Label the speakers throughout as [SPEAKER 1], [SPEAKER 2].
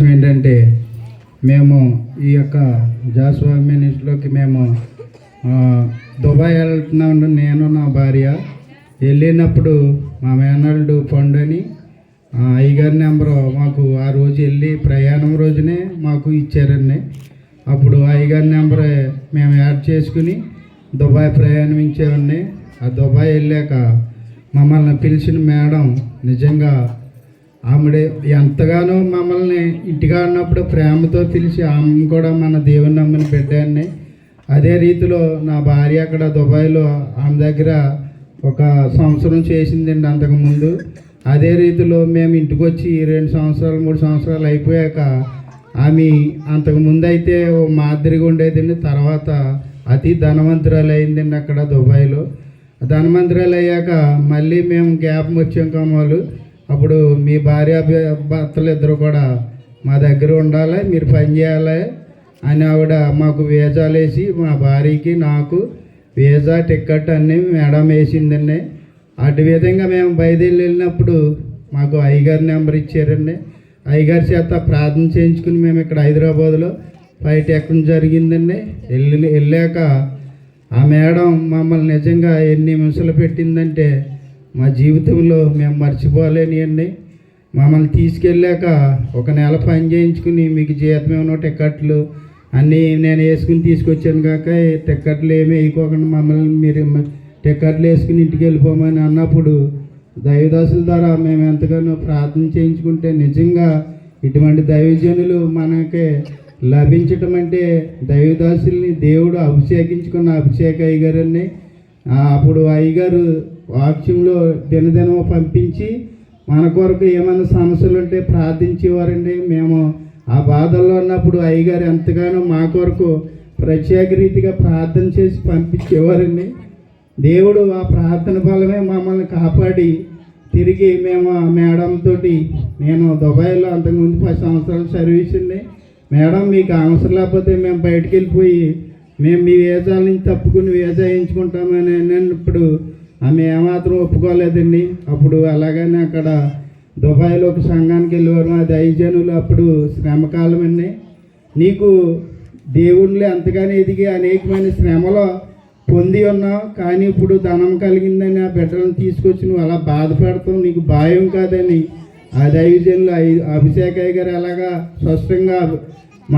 [SPEAKER 1] సాక్ష్యం ఏంటంటే మేము ఈ యొక్క జాస్వా మినిస్ట్రీలోకి మేము దుబాయ్ వెళ్తున్నాం. నేను నా భార్య వెళ్ళినప్పుడు మా మేనల్లుడు పండు అని అయ్యగారి నెంబరు మాకు ఆ రోజు వెళ్ళి ప్రయాణం రోజునే మాకు ఇచ్చారండి. అప్పుడు అయ్యగారి నెంబర్ మేము యాడ్ చేసుకుని దుబాయ్ ప్రయాణించామండి. ఆ దుబాయ్ వెళ్ళాక మమ్మల్ని పిలిచిన మేడం నిజంగా ఆమె ఎంతగానో మమ్మల్ని ఇంటిగా ఉన్నప్పుడు ప్రేమతో పిలిచి ఆమె కూడా మన దేవుని నమ్మని బిడ్డాన్ని. అదే రీతిలో నా భార్య అక్కడ దుబాయ్లో ఆమె దగ్గర ఒక సంవత్సరం చేసిందండి అంతకుముందు. అదే రీతిలో మేము ఇంటికి వచ్చి 2 సంవత్సరాలు 3 సంవత్సరాలు అయిపోయాక ఆమె అంతకుముందు అయితే ఓ మాదిరిగా ఉండేదండి. తర్వాత అతి ధనవంతురాలు అయిందండి అక్కడ దుబాయ్లో. ధనవంతురాలు అయ్యాక మళ్ళీ మేము గ్యాప్ వచ్చాం కమ్మలు. అప్పుడు మీ భార్య భర్తలు ఇద్దరు కూడా మా దగ్గర ఉండాలి, మీరు పని చేయాలి అని ఆవిడ మాకు వీసాలు వేసి మా భార్యకి నాకు వీసా టికెట్ అన్నీ మేడం వేసిందండి. అటు విధంగా మేము బయలుదేరి వెళ్ళినప్పుడు మాకు అయ్యగారి నెంబర్ ఇచ్చారండి. అయ్యగారి చేత ప్రార్థన చేయించుకుని మేము ఇక్కడ హైదరాబాద్లో ఫ్లైట్ ఎక్కడం జరిగిందండి. వెళ్ళాక ఆ మేడం మమ్మల్ని నిజంగా ఎన్ని హింసలు పెట్టిందంటే మా జీవితంలో మేము మర్చిపోలేని అండి. మమ్మల్ని తీసుకెళ్ళాక 1 నెల పని చేయించుకుని మీకు జీతం ఏమో టికెట్లు అన్నీ నేను వేసుకుని తీసుకొచ్చాను కాక టికెట్లు ఏమీ వేయకోకుండా మమ్మల్ని మీరు టికెట్లు వేసుకుని ఇంటికి వెళ్ళిపోమని అన్నప్పుడు దైవదాసుల ద్వారా మేము ఎంతగానో ప్రార్థన చేయించుకుంటే నిజంగా ఇటువంటి దైవజనులు మనకి లభించటం అంటే దైవదాసుల్ని దేవుడు అభిషేకించుకున్న అభిషేక అయ్యగారండి. అప్పుడు అయ్యగారు వాక్యంలో దినదినం పంపించి మన కొరకు ఏమైనా సమస్యలు ఉంటే ప్రార్థించేవారండి. మేము ఆ బాధల్లో ఉన్నప్పుడు అయ్యగారు ఎంతగానో మా కొరకు ప్రత్యేక రీతిగా ప్రార్థన చేసి పంపించేవారండి. దేవుడు ఆ ప్రార్థన ఫలమే మమ్మల్ని కాపాడి తిరిగి మేము ఆ మేడంతో నేను దుబాయ్లో అంతకుముందు 10 సంవత్సరాలు సర్వీస్ అండి. మేడం మీకు అవసరం లేకపోతే మేము బయటికి వెళ్ళిపోయి మేము మీ వీసాల నుంచి తప్పుకుని వీసా వేయించుకుంటామని అన్నప్పుడు ఆమె ఏమాత్రం ఒప్పుకోలేదండి. అప్పుడు అలాగనే అక్కడ దుబాయ్లో ఒక సంఘానికి వెళ్ళేవారు. ఆ దైవజనులు అప్పుడు శ్రమకాలం అండి. నీకు దేవుళ్ళు ఎంతగానో ఎదిగి అనేకమైన శ్రమలో పొంది ఉన్నావు, కానీ ఇప్పుడు ధనం కలిగిందని ఆ బిడ్డలను తీసుకొచ్చి నువ్వు అలా బాధపడతావు, నీకు భయం కాదని ఆ దైవజనులు అభిషేకయ్య గారు అలాగా స్పష్టంగా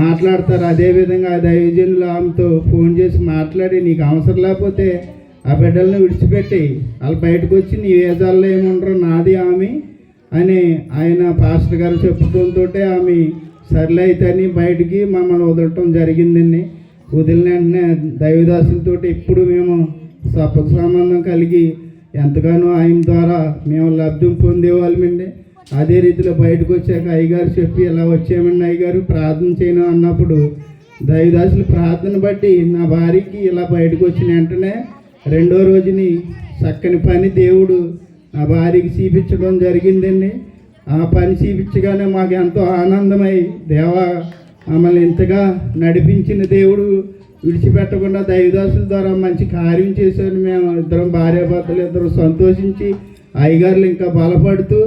[SPEAKER 1] మాట్లాడతారు. అదేవిధంగా ఆ దైవజనులు ఆమెతో ఫోన్ చేసి మాట్లాడి నీకు అవసరం లేకపోతే ఆ బిడ్డలను విడిచిపెట్టి వాళ్ళు బయటకు వచ్చి నీ వేదాల్లో ఏముండరు నాది ఆమె అని ఆయన పాస్టర్ గారు చెప్పడంతో ఆమె సర్లే అయితే అని బయటికి మమ్మల్ని వదలటం జరిగిందండి. వదిలిన వెంటనే దైవదాసులతో ఇప్పుడు మేము సంబంధం కలిగి ఎంతగానో ఆయన ద్వారా మేము లబ్ధి పొందేవాళ్ళమండి. అదే రీతిలో బయటకు వచ్చాక అయ్యగారు చెప్పి ఇలా వచ్చామండి అయ్యగారు ప్రార్థన చేయను అన్నప్పుడు దైవదాసులు ప్రార్థన బట్టి నా భార్యకి ఇలా బయటకు వచ్చిన వెంటనే 2వ రోజుని చక్కని పని దేవుడు నా భార్యకి చూపించడం జరిగిందండి. ఆ పని చూపించగానే మాకు ఎంతో ఆనందమై దేవా మమ్మల్ని ఇంతగా నడిపించిన దేవుడు విడిచిపెట్టకుండా దైవదాసుల ద్వారా మంచి కార్యం చేశారు. మేము ఇద్దరం భార్యాభర్తలు ఇద్దరు సంతోషించి అయ్యగారులు ఇంకా బలపడుతూ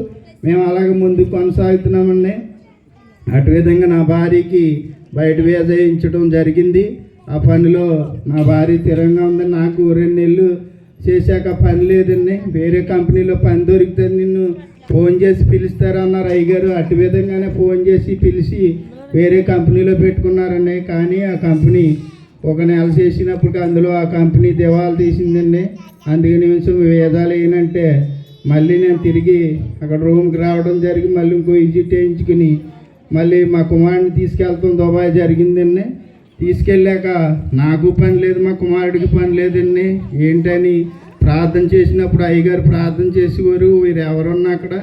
[SPEAKER 1] మేము అలాగే ముందు కొనసాగుతున్నామండి. అటు విధంగా నా భార్యకి బయట వీసా వేయించడం జరిగింది. ఆ పనిలో నా భార్య స్థిరంగా ఉందని నాకు 2 నెలలు చేశాక పని లేదండి. వేరే కంపెనీలో పని దొరికితే నిన్ను ఫోన్ చేసి పిలుస్తారన్నారు అయ్యగారు. అటు విధంగానే ఫోన్ చేసి పిలిచి వేరే కంపెనీలో పెట్టుకున్నారండి. కానీ ఆ కంపెనీ 1 నెల చేసినప్పుడు అందులో ఆ కంపెనీ దివాలా తీసిందండి. అందుకని వీసాలు వేయనంటే మళ్ళీ నేను తిరిగి అక్కడ రూమ్కి రావడం జరిగి మళ్ళీ ఇంకో విజిట్ వేయించుకుని మళ్ళీ మా కుమారుడిని తీసుకెళ్తాం దుబాయ్ జరిగిందండి. తీసుకెళ్ళాక నాకు పని లేదు, మా కుమారుడికి పని లేదండి. ఏంటని ప్రార్థన చేసినప్పుడు అయ్యగారు ప్రార్థన చేసేవారు. వీరు ఎవరున్నా అక్కడ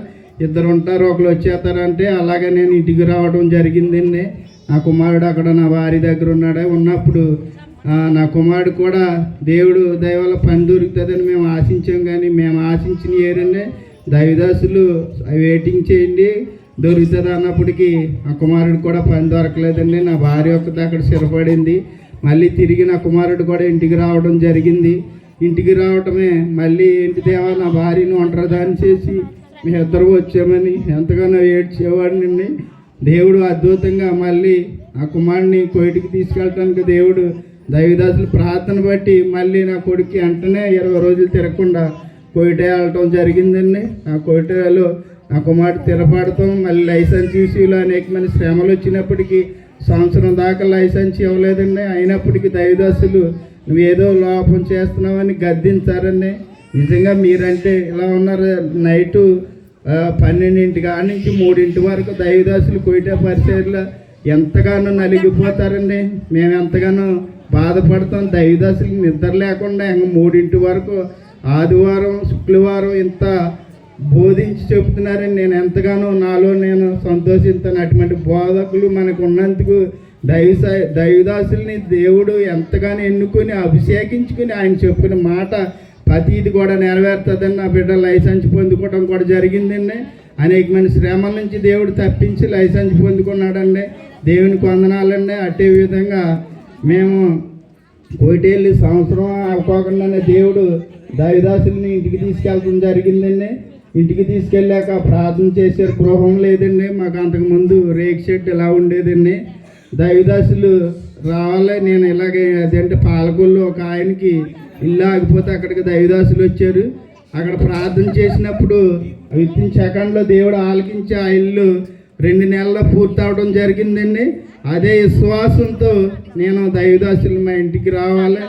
[SPEAKER 1] 2 ఉంటారు, ఒకరు వచ్చేస్తారంటే అలాగే నేను ఇంటికి రావడం జరిగిందండి. నా కుమారుడు అక్కడ నా భార్య దగ్గర ఉన్నప్పుడు నా కుమారుడు కూడా దేవుడు దయవల్ల పని దొరుకుతుందని మేము ఆశించాం. కానీ మేము ఆశించిన ఏరండి దైవదాసులు వెయిటింగ్ చేయండి దొరుకుతుంది అన్నప్పటికీ ఆ కుమారుడు కూడా పని దొరకలేదండి. నా భార్య ఒక్కటి అక్కడ స్థిరపడింది. మళ్ళీ తిరిగి నా కుమారుడు కూడా ఇంటికి రావడం జరిగింది. ఇంటికి రావటమే మళ్ళీ ఇంటి దేవా నా భార్యను ఒంటరిదాన్ని చేసి మీ ఇద్దరు వచ్చామని ఎంతగానో ఏడ్చేవాడినండి. దేవుడు అద్భుతంగా మళ్ళీ ఆ కుమారుని కోయిటికి తీసుకెళ్ళటానికి దేవుడు దైవదాసులు ప్రార్థన బట్టి మళ్ళీ నా కొడుకు వెంటనే 20 రోజులు తిరగకుండా కోయిట వెళ్ళటం జరిగిందండి. ఆ కోయిటలో నా కుమారుడు స్థిరపడతాం, మళ్ళీ లైసెన్స్ ఇష్యూలో అనేకమైన శ్రమలు వచ్చినప్పటికీ సంవత్సరం దాకా లైసెన్స్ ఇవ్వలేదండి. అయినప్పటికీ దైవదాసులు నువ్వేదో లోపం చేస్తున్నావని గద్దించారండి. నిజంగా మీరంటే ఇలా ఉన్నారు. నైటు 12 కాడి నుంచి 3 వరకు దైవదాసులు కోయిట పరిచర్లో ఎంతగానో నలిగిపోతారండి. మేము ఎంతగానో బాధపడతాం. దైవదాసులు నిద్ర లేకుండా 3 వరకు ఆదివారం శుక్రవారం ఇంత బోధించి చెబుతున్నారని నేను ఎంతగానో నాలో నేను సంతోషిస్తాను. అటువంటి బోధకులు మనకు ఉన్నందుకు దైవదాసుల్ని దేవుడు ఎంతగానో ఎన్నుకొని అభిషేకించుకుని ఆయన చెప్పిన మాట ప్రతిది కూడా నెరవేరుతుందని నా బిడ్డ లైసెన్స్ పొందుకోవడం కూడా జరిగిందండి. అనేకమైన శ్రమల నుంచి దేవుడు తప్పించి లైసెన్స్ పొందుకున్నాడండి. దేవునికి వందనాలండి. అదే విధంగా మేము కోయిటెళ్ళి సంవత్సరం అనుకోకుండానే దేవుడు దైవదాసుల్ని ఇంటికి తీసుకెళ్ళడం జరిగిందండి. ఇంటికి తీసుకెళ్ళాక ప్రార్థన చేశారు. గృహం లేదండి మాకు, అంతకుముందు రేక్ షెడ్ ఇలా ఉండేదండి. దైవదాసులు రావాలి, నేను ఇలాగే అదేంటే పాలకొల్లు ఒక ఆయనకి ఇల్లు ఆగిపోతే అక్కడికి దైవదాసులు వచ్చారు. అక్కడ ప్రార్థన చేసినప్పుడు విత్ ఇన్ సెకండ్లో దేవుడు ఆలకించి ఆ ఇల్లు 2 నెలల్లో పూర్తి అవడం జరిగిందండి. అదే విశ్వాసంతో నేను దైవదాసులు మా ఇంటికి రావాలి,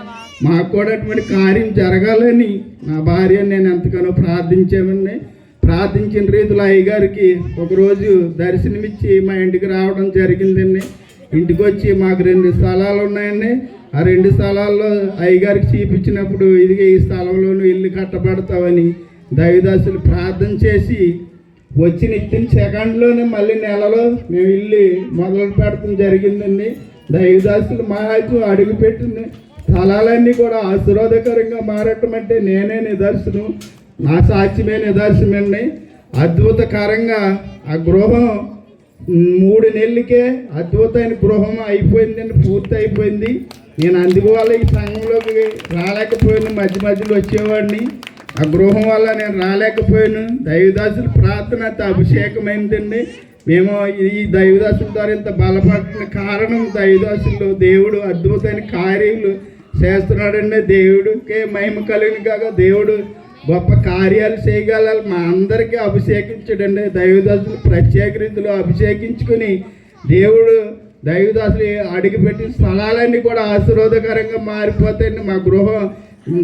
[SPEAKER 1] మాకు కూడా అటువంటి కార్యం జరగాలని నా భార్య నేను ఎంతగానో ప్రార్థించామండి. ప్రార్థించిన రీతిలో అయ్యగారికి ఒకరోజు దర్శనమిచ్చి మా ఇంటికి రావడం జరిగిందండి. ఇంటికి వచ్చి మాకు 2 స్థలాలు ఉన్నాయండి. ఆ 2 స్థలాల్లో అయ్యగారికి చూపించినప్పుడు ఇది ఈ స్థలంలోనూ ఇల్లు కట్టబడతామని దైవదాసులు ప్రార్థన చేసి వచ్చిన ఇచ్చిన సెకండ్లోనే మళ్ళీ నెలలో మేము ఇల్లు మొదలు పెడతాం జరిగిందండి. దైవదాసులు మహాజు అడుగుపెట్టిన స్థలాలన్నీ కూడా ఆశీర్వాదకరంగా మారటం అంటే నేనే నిదర్శనం, నా సాక్ష్యమే నిదర్శనమండి. అద్భుతకరంగా ఆ గృహం 3 నెలలకే అద్భుతమైన గృహం అయిపోయిందండి, పూర్తి అయిపోయింది. నేను అందువల్ల ఈ సంఘంలోకి రాలేకపోయాను, మధ్యలో వచ్చేవాడిని. ఆ గృహం వల్ల నేను రాలేకపోయాను. దైవదాసుల ప్రార్థన అంత అభిషేకమైందండి. మేము ఈ దైవదాసుల ద్వారా ఇంత బలపడిన కారణం దైవదాసులు దేవుడు అద్భుతమైన కార్యాలు చేస్తున్నాడండి. దేవుడికే మహిమ కలిగిన కాక దేవుడు గొప్ప కార్యాలు చేయగల మా అందరికీ అభిషేకించాడండి. దైవదాసులు ప్రత్యేక రీతిలో అభిషేకించుకుని దేవుడు దైవదాసులు అడుగుపెట్టిన స్థలాలన్నీ కూడా ఆశీర్వాదకరంగా మారిపోతాయండి. మా గృహం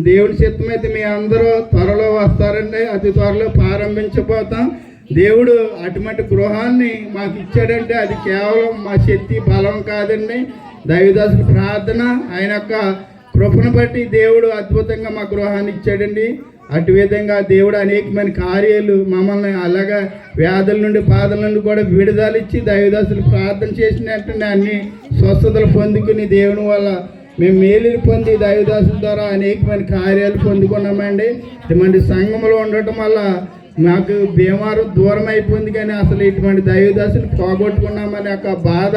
[SPEAKER 1] దేవుని చిత్తమైతే మీ అందరూ త్వరలో వస్తారండి. అతి త్వరలో ప్రారంభించబోతాం. దేవుడు అటువంటి గృహాన్ని మాకు ఇచ్చాడంటే అది కేవలం మా శక్తి బలం కాదండి, దైవదాసుల ప్రార్థన, ఆయన యొక్క కృపను బట్టి దేవుడు అద్భుతంగా మా గృహాన్ని ఇచ్చాడండి. అటు విధంగా దేవుడు అనేకమైన కార్యాలు మమ్మల్ని అలాగా వ్యాధుల నుండి బాధల నుండి కూడా విడుదల ఇచ్చి దైవదాసులు ప్రార్థన చేసినట్టు అన్ని స్వస్థతలు పొందుకుని దేవుని వల్ల మేము మేలులు పొంది దైవదాసుల ద్వారా అనేకమైన కార్యాలు పొందుకున్నామండి. ఇటువంటి సంఘంలో ఉండటం వల్ల మాకు బీమారు దూరం అయిపోయింది, కానీ అసలు ఇటువంటి దైవదాసులు పోగొట్టుకున్నామని ఒక బాధ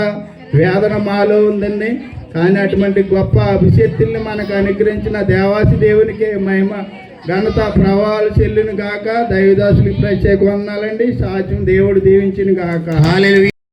[SPEAKER 1] వేదన మాలో ఉందండి. కానీ అటువంటి గొప్ప అభిషేక్తుల్ని మనకు అనుగ్రహించిన దేవాసి దేవునికి మహిమ ఘనత ప్రభావాలు చెల్లును గాక. దైవదాసులకు ప్రత్యేక వందనాలండి. సాధ్యం దేవుడు దీవించిన గాక. హల్లెలూయా.